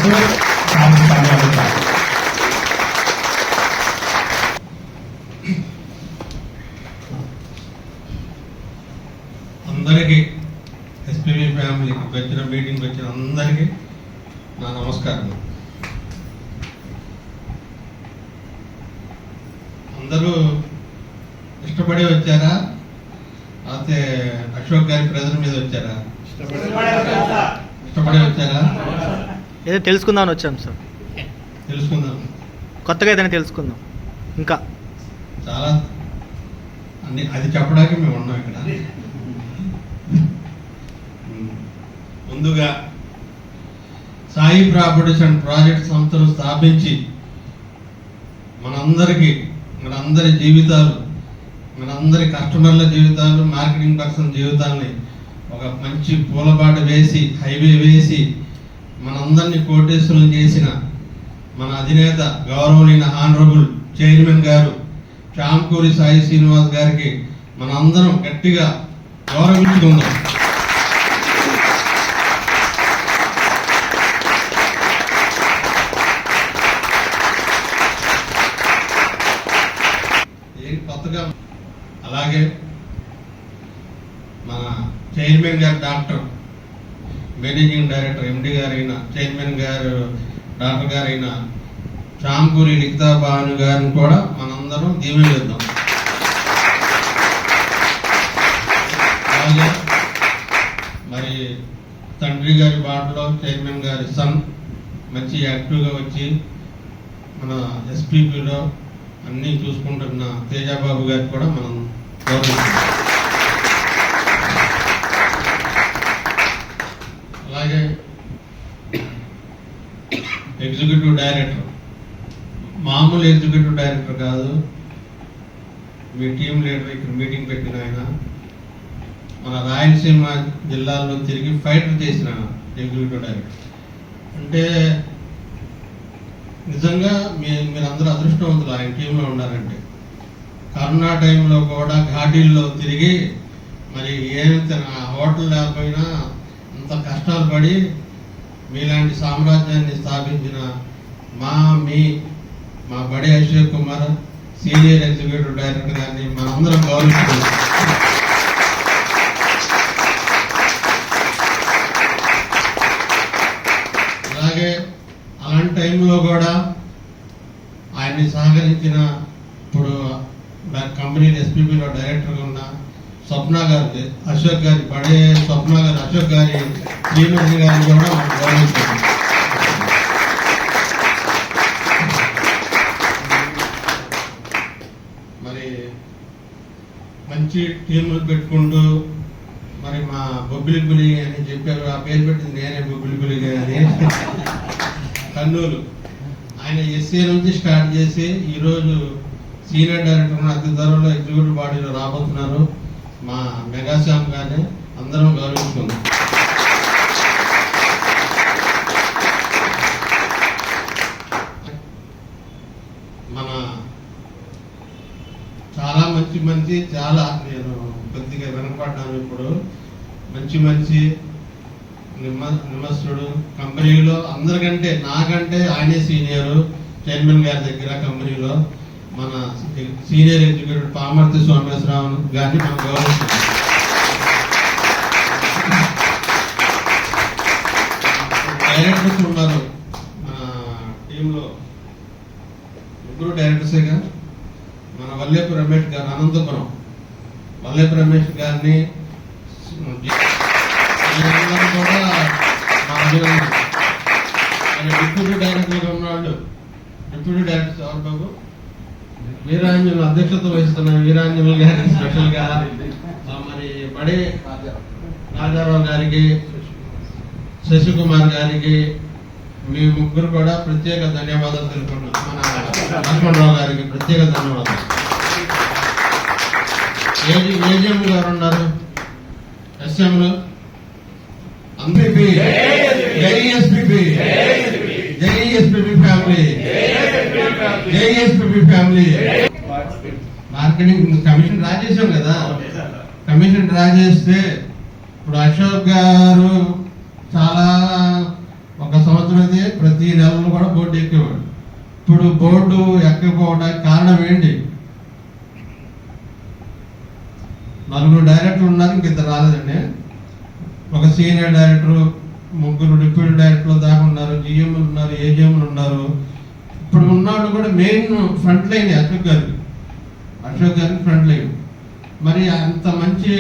అందరికీ ఎస్పీబీ ఫ్యామిలీకి వచ్చిన మీటింగ్కి వచ్చిన అందరికీ నా నమస్కారం. అందరూ ఇష్టపడి వచ్చారా అయితే అశోక్ గారి ప్రెజర్ మీద వచ్చారా? ఇష్టపడి వచ్చారా? ఏదో తెలుసుకుందామని వచ్చాం సార్. తెలుసుకుందాం, కొత్తగా ఏదైనా తెలుసుకుందాం. ఇంకా చాలా అన్ని అది చెప్పడానికి మేము ఉన్నాం ఇక్కడ. ముందుగా సాయి ప్రాపర్టీస్ అండ్ ప్రాజెక్ట్ సంస్థను స్థాపించి మనందరి జీవితాలు, మనందరి కస్టమర్ల జీవితాలు, మార్కెటింగ్ పర్సన్ జీవితాలని ఒక మంచి పూలబాట వేసి, హైవే వేసి మనందరినీ కోటేశ్వరం చేసిన మన అధినేత గౌరవనీయ ఆనరబుల్ చైర్మన్ గారు చాంకూరి సాయి శ్రీనివాస్ గారికి మనందరం గట్టిగా గౌరవించుకుందాం. కొత్తగా అలాగే మన చైర్మన్ గారు డాక్టర్, మేనేజింగ్ డైరెక్టర్, ఎండి గారైన చైర్మన్ గారు డాక్టర్ గారైన చాంకూరి లిఖితా భాను గారిని కూడా మనందరం దీవెనిద్దాం. అలాగే మరి తండ్రి గారి బాటలో చైర్మన్ గారి సన్ మంచి యాక్టివ్గా వచ్చి మన ఎస్పీపీలో అన్నీ చూసుకుంటున్న తేజాబాబు గారికి కూడా మనం గౌరవిస్తాం. అలాగే ఎగ్జిక్యూటివ్ డైరెక్టర్, మామూలు ఎగ్జిక్యూటివ్ డైరెక్టర్ కాదు, మీ టీం లీడర్, ఇక్కడ మీటింగ్ పెట్టిన ఆయన, మన రాయలసీమ జిల్లాల్లో తిరిగి ఫైటర్ చేసిన ఎగ్జిక్యూటివ్ డైరెక్టర్. అంటే నిజంగా మీరందరూ అదృష్టవంతులు ఆయన టీంలో ఉన్నారంటే. కరోనా టైంలో కూడా ఘాటీల్లో తిరిగి మరి ఏమి హోటల్ లేకపోయినా అంత కష్టాలు పడి మీలాంటి సామ్రాజ్యాన్ని స్థాపించిన మా బడి Ashok Kumar senior executive director గారిని మనందరం గౌరవిస్తున్నాం. అలాగే అలాంటి టైంలో కూడా ఆయన్ని సహకరించిన ఇప్పుడు కంపెనీ ఎస్పీబీలో డైరెక్టర్గా ఉన్న స్వప్న గారి, అశోక్ గారి బడే స్వప్న గారు, అశోక్ గారి శ్రీమతి గారిని కూడా మనం గౌరవిస్తున్నాం. మరి మంచి టీములు పెట్టుకుంటూ మరి మా బొబ్బిలిపులి అని చెప్పారు, ఆ పేరు పెట్టింది నేనే, బొబ్బిలిపులి అని. కర్నూలు ఆయన ఎస్సీ నుంచి స్టార్ట్ చేసి ఈరోజు సీనియర్ డైరెక్టర్ అతి త్వరలో ఎగ్జిక్యూటివ్ బాడీలో రాబోతున్నారు. మా మెగాశ్యామ్ గారిని అందరం గౌరవించుకుందాం. మన చాలా మంచి చాలా నేను కొద్దిగా వెనకపడ్డాను. ఇప్పుడు మంచి నిమస్తుడు కంపెనీలో అందరికంటే నాకంటే ఆయనే సీనియర్ చైర్మన్ గారి దగ్గర కంపెనీలో మన సీనియర్ ఎగ్జిక్యూటివ్ పామర్తి సోమేశ్వరరావు గారిని మనం గౌరవిస్తున్నాం. డైరెక్టర్స్ ఉన్నారు మన టీంలో, ముగ్గురు డైరెక్టర్సేగా. మన వల్లేపు రమేష్ గారు, అనంతపురం వల్లేపు రమేష్ గారిని కూడా మా డిప్యూటీ డైరెక్టర్గా ఉన్నాడు. డిప్యూటీ డైరెక్టర్ ఎవరు బాబు? వీరాంజలి అధ్యక్షత వహిస్తున్న వీరాంజలి గారికి స్పెషల్ గా, మరి బడే రాజారావు గారికి, శశికుమార్ గారికి, మీ ముగ్గురు కూడా ప్రత్యేక ధన్యవాదాలు తెలుపుకున్నాం. మన లక్ష్మణరావు గారికి ప్రత్యేక ధన్యవాదాలు. ఏజిఎం గారు ఉన్నారు, ఎస్ఎంలు అందరికీ జై ఎస్పీపీ, జై ఎస్పీపీ ఫ్యామిలీ, జై SPP family. Marketing commission draw చేసాం కదా, కమిషన్ డ్రా చేస్తే ఇప్పుడు అశోక్ గారు చాలా ఒక సంవత్సరం అయితే ప్రతి నెలలో కూడా బోర్డు ఎక్కేవాడు. ఇప్పుడు బోర్డు ఎక్కకపోవడానికి కారణం ఏంటి? 4 డైరెక్టర్లు ఉన్నారు, ఇంకిద్దరు రాలేదండి. ఒక సీనియర్ డైరెక్టర్, 3 డిప్యూటీ డైరెక్టర్లు దాకా ఉన్నారు, జిఎంలు ఉన్నారు, ఏజిఎంలు ఉన్నారు. ఇప్పుడు ఉన్నాడు కూడా మెయిన్ ఫ్రంట్ లైన్ అశోక్ గారికి ఫ్రంట్ లైన్. మరి అంత మంచి